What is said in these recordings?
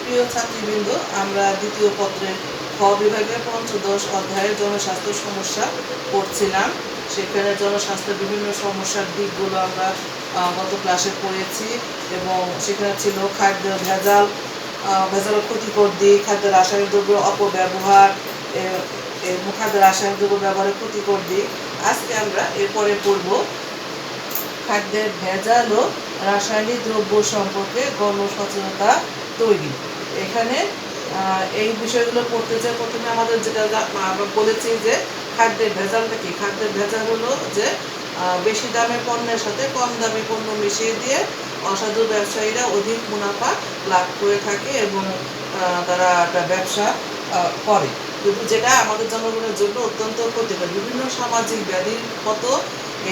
প্রিয় ছাত্রীবৃন্দ, আমরা দ্বিতীয় পত্রের খ বিভাগের পঞ্চদশ অধ্যায়ের জনস্বাস্থ্য সমস্যা পড়ছিলাম। সেখানে জনস্বাস্থ্যের বিভিন্ন সমস্যার দিকগুলো আমরা গত ক্লাসে পড়েছি এবং সেখানে ছিল খাদ্য ভেজাল ক্ষতিকর দিক, খাদ্যের রাসায়নিক দ্রব্য অপব্যবহার, খাদ্যের রাসায়নিক দ্রব্য ব্যবহারের ক্ষতিকর দিক। আজকে আমরা এরপরে পড়ব খাদ্যের ভেজাল ও রাসায়নিক দ্রব্য সম্পর্কে গণসচেতনতা তৈরি। এখানে এই বিষয়গুলো পড়তে চাই। প্রথমে আমাদের যেটা আমরা বলেছি যে খাদ্যের ভেজালটা কি। খাদ্যের ভেজাল হলো যে বেশি দামের পণ্যের সাথে কম দামি পণ্য মিশিয়ে দিয়ে অসাধু ব্যবসায়ীরা অধিক মুনাফা লাভ করে থাকে এবং তারা একটা ব্যবসা করে, কিন্তু যেটা আমাদের জনগণের জন্য অত্যন্ত ক্ষতিকর। বিভিন্ন সামাজিক ব্যাধির মতো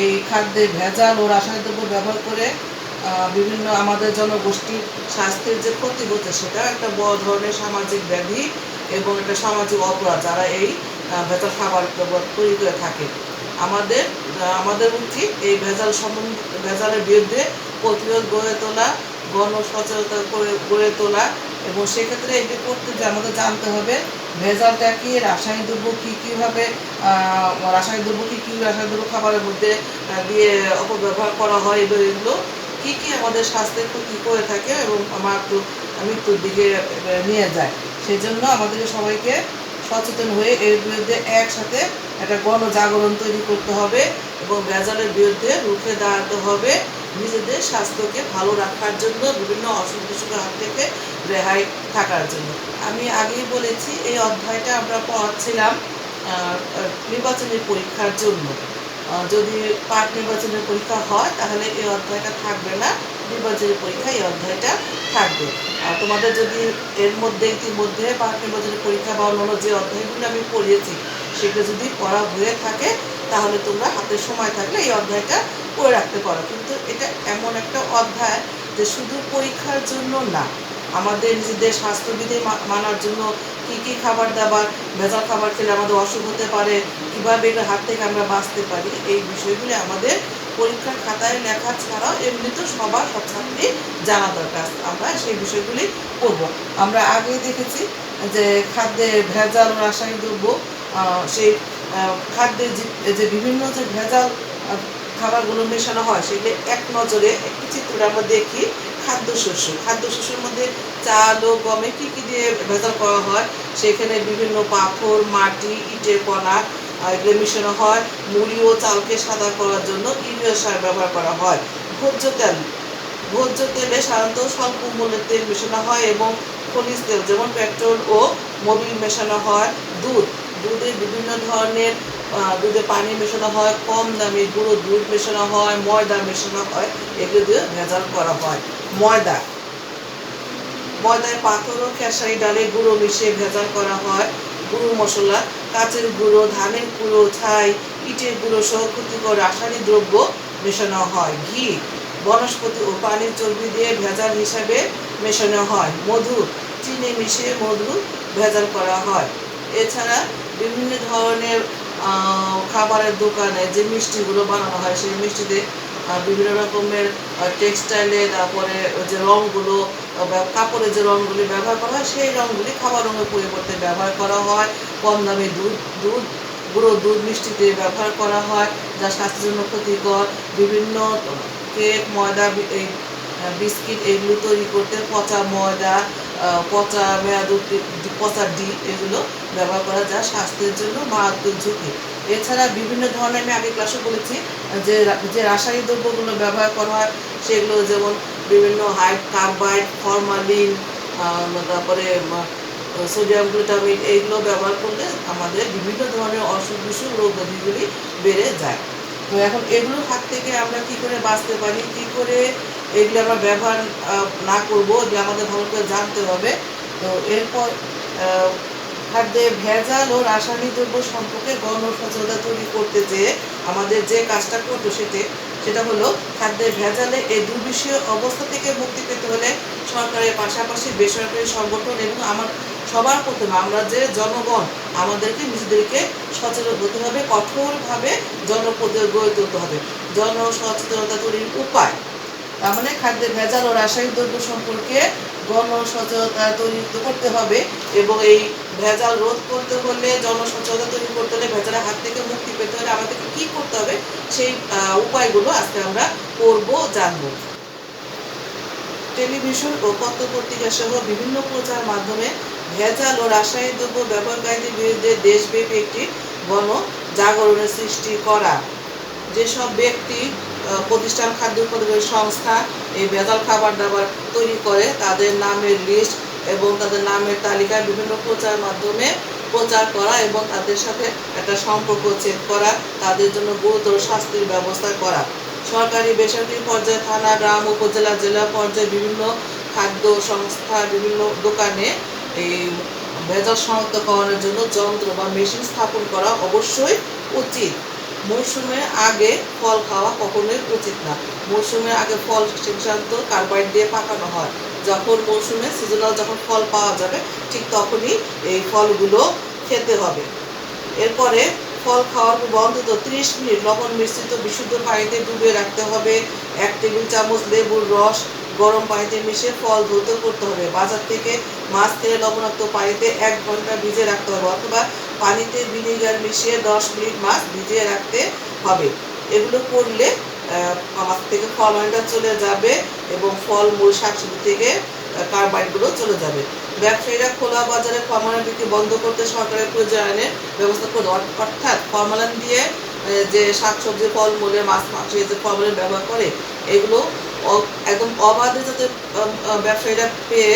এই খাদ্যে ভেজাল ও রাসায়নিক দ্রব্য ব্যবহার করে বিভিন্ন আমাদের জনগোষ্ঠীর স্বাস্থ্যের যে ক্ষতি হচ্ছে, সেটাও একটা বড় ধরনের সামাজিক ব্যাধি এবং একটা সামাজিক অপরাধ যারা এই ভেজাল খাবার তৈরি করে থাকে। আমাদের উচিত এই ভেজালের বিরুদ্ধে প্রতিরোধ গড়ে তোলা, গণসচেতনতা গড়ে তোলা এবং সেক্ষেত্রে এটি করতে যে আমাদের জানতে হবে ভেজালটা কি, রাসায়নিক দ্রব্য কীভাবে রাসায়নিক দ্রব্য খাবারের মধ্যে দিয়ে অপব্যবহার করা হয় এবং এগুলো কী আমাদের স্বাস্থ্যের ক্ষতি করে থাকে এবং মৃত্যুর দিকে নিয়ে যায়। সেই জন্য আমাদেরকে সবাইকে সচেতন হয়ে এর বিরুদ্ধে একসাথে একটা গণজাগরণ তৈরি করতে হবে এবং ভেজালের বিরুদ্ধে রুখে দাঁড়াতে হবে, নিজেদের স্বাস্থ্যকে ভালো রাখার জন্য, বিভিন্ন অসুখ বিসুখের হাত থেকে রেহাই থাকার জন্য। আমি আগেই বলেছি এই অধ্যায়টা আমরা পড়াচ্ছিলাম নির্বাচনী পরীক্ষার জন্য। যদি পাঠ নির্বাচনের পরীক্ষা হয় তাহলে এই অধ্যায়টা থাকবে না, নির্বাচনী পরীক্ষায় এই অধ্যায়টা থাকবে। আর তোমাদের যদি এর মধ্যে ইতিমধ্যে পাঠ নির্বাচনী পরীক্ষা বা অন্যান্য যে অধ্যায়গুলো আমি পড়িয়েছি সেগুলো যদি পড়া হয়ে থাকে তাহলে তোমরা হাতে সময় থাকলে এই অধ্যায়টা পড়ে রাখতে পারো। কিন্তু এটা এমন একটা অধ্যায় যে শুধু পরীক্ষার জন্য না, আমাদের নিজেদের স্বাস্থ্যবিধি মানার জন্য কী খাবার দাবার, ভেজাল খাবার খেলে আমাদের অসুখ হতে পারে, কীভাবে এগুলোর হাত থেকে আমরা বাঁচতে পারি, এই বিষয়গুলি আমাদের পরীক্ষার খাতায় লেখা ছাড়াও এমনিতেও সব ছাত্রী জানা দরকার। আমরা সেই বিষয়গুলি পড়ব। আমরা আগেই দেখেছি যে খাদ্যে ভেজাল ও রাসায়নিক দ্রব্য, সেই খাদ্যের যে বিভিন্ন যে ভেজাল খাবারগুলো মেশানো হয় সেগুলো এক নজরে একটি চিত্রটা আমরা দেখি। খাদ্যশস্যের মধ্যে চাল ও গমে কী দিয়ে ভেজাল করা হয়, সেখানে বিভিন্ন পাথর, মাটি, ইটের কণা এগুলো মেশানো হয়। মুড়ি ও চালকে সাদা করার জন্য ইউরিয়া সার ব্যবহার করা হয়। ভোজ্য তেলে সাধারণত স্বল্প মূল্যের তেল মেশানো হয় এবং খনিজ তেল যেমন পেট্রোল ও মোবিল মেশানো হয়। দুধে বিভিন্ন ধরনের দুধে পানি মেশানো হয়, কম দামি গুঁড়ো দুধ মেশানো হয়, ময়দা মেশানো হয়, এগুলো দিয়ে ভেজাল করা হয়। ময়দায় পাথর ও খেসারি ডালের গুঁড়ো মিশিয়ে ভেজাল করা হয়। গুঁড়ো মশলা, কাচের গুঁড়ো, ধানের গুঁড়ো, ছাই, ইটের গুঁড়ো সহ ক্ষতিকর রাসায়নিক দ্রব্য মেশানো হয়। ঘি, বনস্পতি ও প্রাণীর চর্বি দিয়ে ভেজাল হিসাবে মেশানো হয়। মধু, চিনি মিশিয়ে মধু ভেজাল করা হয়। এছাড়া বিভিন্ন ধরনের খাবারের দোকানে যে মিষ্টিগুলো বানানো হয় সেই মিষ্টিতে বিভিন্ন রকমের টেক্সটাইলে, তারপরে যে রঙগুলো, কাপড়ের যে রঙগুলি ব্যবহার করা হয় সেই রঙগুলি খাবার রঙের পরিবর্তে ব্যবহার করা হয়। কম দামি গুঁড়ো দুধ মিষ্টিতে ব্যবহার করা হয়, যা স্বাস্থ্যের জন্য ক্ষতিকর। বিভিন্ন কেক, ময়দা, এই বিস্কিট এগুলো তৈরি করতে পচা ময়দা, পচা ডিম এগুলো ব্যবহার করা যায়, স্বাস্থ্যের জন্য মারাত্মক ঝুঁকি। এছাড়া বিভিন্ন ধরনের, আমি আগে ক্লাসে বলেছি যে রাসায়নিক দ্রব্যগুলো ব্যবহার করা হয় সেগুলো যেমন বিভিন্ন কার্বাইড, ফরমালিন, তারপরে সোডিয়াম গ্লুটামিন, এইগুলো ব্যবহার করলে আমাদের বিভিন্ন ধরনের অসুখ বিসুখ, রোগ ব্যাধিগুলি বেড়ে যায়। তো এখন এগুলোর হাত থেকে আমরা কী করে বাঁচতে পারি, কী করে এগুলো আমরা ব্যবহার না করবো, এগুলো আমাদের ভালো করে জানতে হবে। তো এরপর খাদ্যে ভেজাল ও রাসায়নিক দ্রব্য সম্পর্কে গণসচেতনতা তৈরি করতে যেয়ে আমাদের যে কাজটা করবো সেটা হলো খাদ্যের ভেজালে এই দুর্বিষীয় অবস্থা থেকে মুক্তি পেতে হলে সরকারের পাশাপাশি বেসরকারি সংগঠন এবং সবার প্রথমে আমরা যে জনগণ, আমাদেরকে নিজেদেরকে সচেতন হতে হবে, কঠোরভাবে জনপ্রতিরোধ গড়ে তুলতে হবে। জনসচেতনতা তৈরির উপায়, তার মানে খাদ্যের ভেজাল ও রাসায়নিক দ্রব্য সম্পর্কে গণসচেতনতা তৈরি করতে হবে এবং এই ভেজাল রোধ করতে হলে, জনসচেতনতা তৈরি করতে হলে, ভেজালের হাত থেকে মুক্তি পেতে হলে আমাদেরকে কী করতে হবে সেই উপায়গুলো আজকে আমরা জানবো। টেলিভিশন ও পত্রপত্রিকা সহ বিভিন্ন প্রচার মাধ্যমে ভেজাল ও রাসায়নিক দ্রব্য ব্যবহারকারীদের বিরুদ্ধে দেশব্যাপী একটি গণ জাগরণের সৃষ্টি করা। যেসব ব্যক্তি, প্রতিষ্ঠান, খাদ্য উৎপাদনকারী সংস্থা এই ভেজাল খাবার দাবার তৈরি করে তাদের নামের লিস্ট এবং তাদের নামের তালিকায় বিভিন্ন প্রচার মাধ্যমে প্রচার করা এবং তাদের সাথে একটা সম্পর্ক চেক করা, তাদের জন্য গুরুতর শাস্তির ব্যবস্থা করা। সরকারি বেসরকারি পর্যায়ে থানা, গ্রাম, উপজেলা, জেলা পর্যায়ে বিভিন্ন খাদ্য সংস্থা, বিভিন্ন দোকানে এই ভেজাল শনাক্তকরণের জন্য যন্ত্র বা মেশিন স্থাপন করা অবশ্যই উচিত। মৌসুমের আগে ফল খাওয়া কখনোই উচিত না। মৌসুমের আগে ফল সাধারণত কার্বাইড দিয়ে পাকানো হয়। যখন মৌসুমে সিজনাল যখন ফল পাওয়া যাবে ঠিক তখনই এই ফলগুলো খেতে হবে। এরপরে ফল খাওয়ার পূর্বে অন্তত 30 মিনিট লবণ মিশ্রিত বিশুদ্ধ পানিতে ডুবিয়ে রাখতে হবে। 1 টেবিল চামচ লেবুর রস গরম পানিতে মিশিয়ে ফল ধৌত করতে হবে। বাজার থেকে মাছ কিনে লবণাক্ত পানিতে 1 ঘন্টা ভিজিয়ে রাখতে হবে অথবা পানিতে ভিনেগার মিশিয়ে 10 মিনিট মাছ ভিজিয়ে রাখতে হবে। এগুলো করলে মাছ থেকে ফলমানটা চলে যাবে এবং ফলমূল শাকসবজি থেকে কার্বাইডগুলো চলে যাবে। ব্যবসায়ীরা খোলা বাজারে ফরমালিন বিক্রি বন্ধ করতে সরকারের প্রয়োজনের ব্যবস্থা করবে। অর্থাৎ ফরমালিন দিয়ে যে শাকসবজি, ফলমূলে, মাছ মাংস যে ফরমালিন ব্যবহার করে এগুলো একদম অবাধে যাতে ব্যবসায়ীরা পেয়ে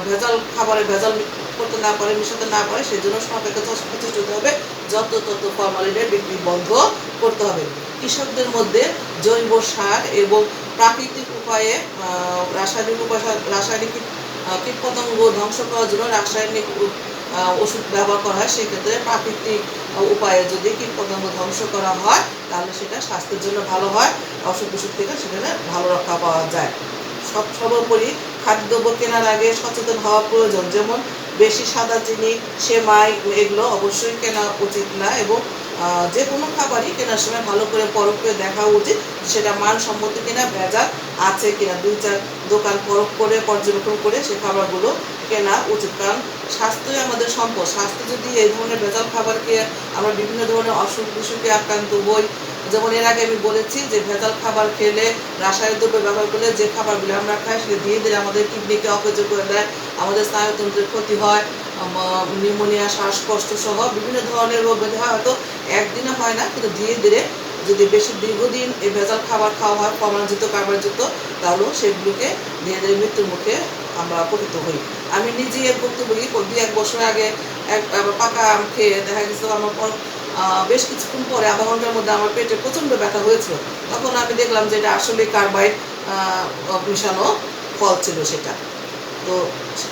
ভেজাল খাবারে ভেজাল করতে না পারে, মিশাতে না পারে, সেই জন্য সরকারকে সচেষ্ট হতে হবে। যত ফরমালিনের বিক্রি বন্ধ করতে হবে। কৃষকদের মধ্যে জৈব সার এবং প্রাকৃতিক উপায়ে রাসায়নিক কীটপতঙ্গ ধ্বংস করার জন্য রাসায়নিক ওষুধ ব্যবহার করা হয়। সেক্ষেত্রে প্রাকৃতিক উপায়ে যদি কীটপতঙ্গ ধ্বংস করা হয় তাহলে সেটা স্বাস্থ্যের জন্য ভালো হয়, অসুখ বিসুখ থেকে সেখানে ভালো রক্ষা পাওয়া যায়। সর্বোপরি খাদ্যদ্রব্য কেনার আগে সচেতন হওয়া প্রয়োজন। যেমন বেশি সাদা চিনি, সেমাই এগুলো অবশ্যই কেনা উচিত না এবং যে কোনো খাবারই কেনার সময় ভালো করে পরখ করে দেখা উচিত সেটা মানসম্মত কিনা, ভেজাল আছে কিনা। 2-4 দোকান পরখ করে পর্যবেক্ষণ করে সে খাবারগুলো কেনা উচিত। কারণ স্বাস্থ্যই আমাদের সম্পদ। স্বাস্থ্য যদি এই ধরনের ভেজাল খাবার খেয়ে আমরা বিভিন্ন ধরনের অসুখ বিসুখে আক্রান্ত হই। যেমন এর আগে আমি বলেছি যে ভেজাল খাবার খেলে, রাসায়নিক দ্রব্য ব্যবহার করলে যে খাবারগুলো আমরা খাই সেটা ধীরে ধীরে আমাদের কিডনিকে অকেজ করে দেয়, আমাদের স্নায়ুতন্ত্রের ক্ষতি হয়, নিউমোনিয়া, শ্বাসকষ্ট সহ বিভিন্ন ধরনের রোগ ব্যাধি হয়। হয়তো একদিনে হয় না, কিন্তু ধীরে ধীরে যদি বেশি দীর্ঘদিন এই ভেজাল খাবার খাওয়া হয়, ফরমালিনযুক্ত, কার্বাইডযুক্ত, তাহলেও সেগুলোকে ধীরে ধীরে মৃত্যুর মুখে আমরা পতিত হই। আমি নিজেই এর ভুক্তভোগী। 2-1 বছর আগে পাকা আম খেয়ে দেখা গেছে আমার বেশ কিছুক্ষণ পরে আধা ঘন্টার মধ্যে আমার পেটে প্রচণ্ড ব্যথা হয়েছিল। তখন আমি দেখলাম যে এটা আসলে কার্বাইড মিশানো ফল ছিল সেটা। তো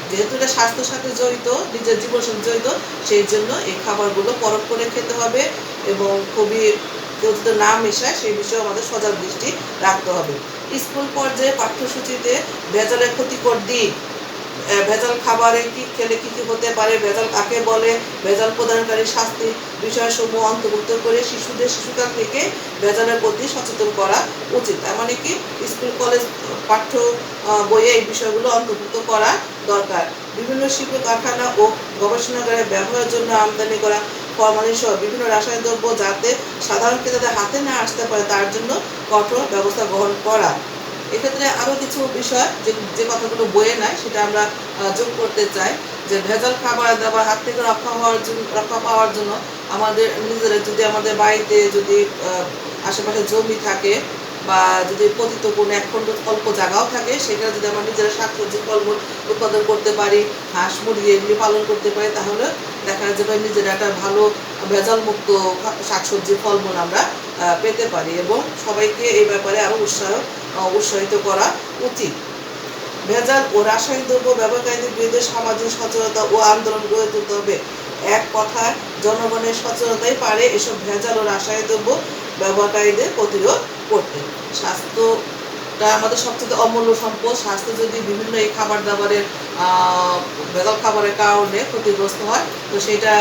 যেহেতু এটা স্বাস্থ্যের সাথে জড়িত, নিজের জীবনের সাথে জড়িত, সেই জন্য এই খাবারগুলো পরখ করে খেতে হবে এবং খুবই কেউ যদি না মেশায় সেই বিষয়ে আমাদের সজাগ দৃষ্টি রাখতে হবে। স্কুল পর্যায়ে পাঠ্যসূচিতে ভেজালের ক্ষতিকর দিক, ভেজাল খাবারে কি খেলে কী কী হতে পারে, ভেজাল কাকে বলে, ভেজাল প্রদানকারী শাস্তি বিষয়সমূহ অন্তর্ভুক্ত করে শিশুকাল থেকে ভেজালের প্রতি সচেতন করা উচিত। তার মানে কি স্কুল কলেজ পাঠ্য বইয়ে এই বিষয়গুলো অন্তর্ভুক্ত করা দরকার। বিভিন্ন শিল্প কারখানা ও গবেষণাগারে ব্যবহারের জন্য আমদানি করা ফরমালিন সহ বিভিন্ন রাসায়নিক দ্রব্য যাতে সাধারণ ক্রেতাদের হাতে না আসতে পারে তার জন্য কঠোর ব্যবস্থা গ্রহণ করা। এক্ষেত্রে আরও কিছু বিষয় যে কথাগুলো বইয়ে নাই সেটা আমরা যোগ করতে চাই যে ভেজাল খাবার দাবার হাত থেকে রক্ষা পাওয়ার জন্য আমাদের নিজেরা যদি আমাদের বাড়িতে যদি আশেপাশে জমি থাকে বা যদি পতিত কোনো একখণ্ড অল্প জায়গাও থাকে সেখানে যদি আমরা নিজেরা শাকসবজি ফলমূল উৎপাদন করতে পারি, হাঁস মুরগি এগুলি পালন করতে পারি, তাহলে দেখা যাবে নিজেরা একটা ভালো ভেজাল মুক্ত শাকসবজি ফলমূল আমরা পেতে পারি এবং সবাইকে এই ব্যাপারে আরও উৎসাহিত করা উচিত। ভেজাল ও রাসায়নিক দ্রব্য ব্যবহারকারীদের বিরুদ্ধে সামাজিক সচেতনতা ও আন্দোলন গড়ে তুলতে হবে। এক কথায় জনগণের সচেতনতাই পারে এসব ভেজাল ও রাসায়নিক দ্রব্য ব্যবহারকারীদের প্রতিরোধ করতে। স্বাস্থ্যটা আমাদের সবচেয়ে অমূল্য সম্পদ। স্বাস্থ্য যদি বিভিন্ন এই খাবার দাবারের ভেজাল খাবারের কারণে ক্ষতিগ্রস্ত হয় তো সেটা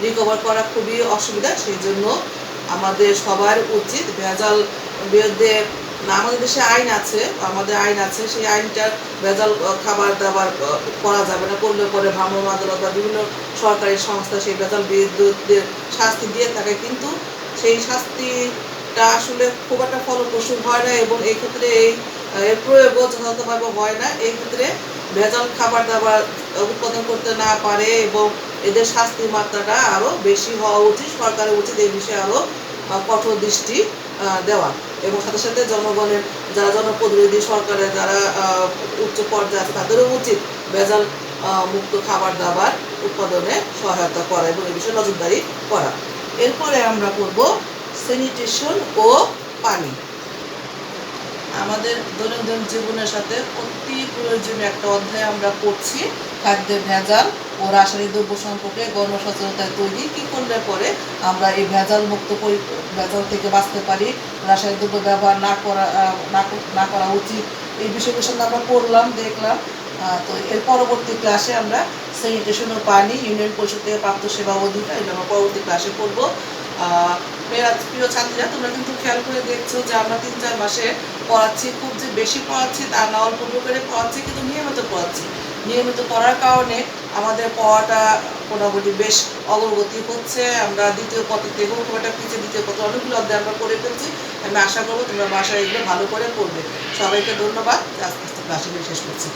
রিকভার করা খুবই অসুবিধা। সেই জন্য আমাদের সবার উচিত ভেজাল বিরুদ্ধে না, আমাদের দেশে আইন আছে, আমাদের আইন আছে, সেই আইনটার ভেজাল খাবার দাবার করা যাবে না, করলে পরে ভ্রাম্যমাণ আদালত বা বিভিন্ন সরকারি সংস্থা সেই ভেজাল বিদ্যুৎদের শাস্তি দিয়ে থাকে, কিন্তু সেই শাস্তিটা আসলে খুব একটা ফলপ্রসূ হয় না এবং এই ক্ষেত্রে এর প্রয়োগও যথাযথভাবে হয় না। এই ক্ষেত্রে ভেজাল খাবার দাবার উৎপাদন করতে না পারে এবং এদের শাস্তির মাত্রাটা আরও বেশি হওয়া উচিত। সরকারের উচিত এই বিষয়ে আরও কঠোর দৃষ্টি দেওয়া এবং সাথে সাথে জনগণের যারা জনপ্রতিনিধি, সরকারের যারা উচ্চ পর্যায়ে আছে তাদেরও উচিত ভেজাল মুক্ত খাবার দাবার উৎপাদনে সহায়তা করা এবং এই বিষয়ে নজরদারি করা। এরপরে আমরা করব স্যানিটেশন ও পানি। আমাদের দৈনন্দিন জীবনের সাথে অতি প্রয়োজনীয় একটা অধ্যায় আমরা পড়ছি, খাদ্যের ভেজাল ও রাসায়নিক দ্রব্য সম্পর্কে গণসচেতনতা তৈরি। কী করলে পরে আমরা এই ভেজাল থেকে বাঁচতে পারি, রাসায়নিক দ্রব্য ব্যবহার না করা উচিত, এই বিষয়গুলোর সঙ্গে আমরা পড়লাম, দেখলাম। তো এর পরবর্তী ক্লাসে আমরা স্যানিটেশন ও পানি, ইউনিয়ন পরিষদ থেকে প্রাপ্ত সেবা অধিকার, এটা আমরা পরবর্তী ক্লাসে পড়বো। প্রিয় ছাত্রীরা, তোমরা কিন্তু খেয়াল করে দেখছো যে আমরা 3-4 মাসে পড়াচ্ছি, খুব যে বেশি পড়াচ্ছি তা না, অল্প করে পড়াচ্ছি, কিন্তু নিয়মিত পড়াচ্ছি। নিয়মিত পড়ার কারণে আমাদের পড়াটা মোটামুটি বেশ অগ্রগতি হচ্ছে। আমরা দ্বিতীয় পত্র থেকে খুব একটা পিছিয়ে, দ্বিতীয় পত্র অনেকগুলো অধ্যায় আমরা করে ফেলছি। আমি আশা করবো তোমরা বাসায় এগুলো ভালো করে পড়বে। সবাইকে ধন্যবাদ। আস্তে আস্তে ক্লাসে শেষ করছি।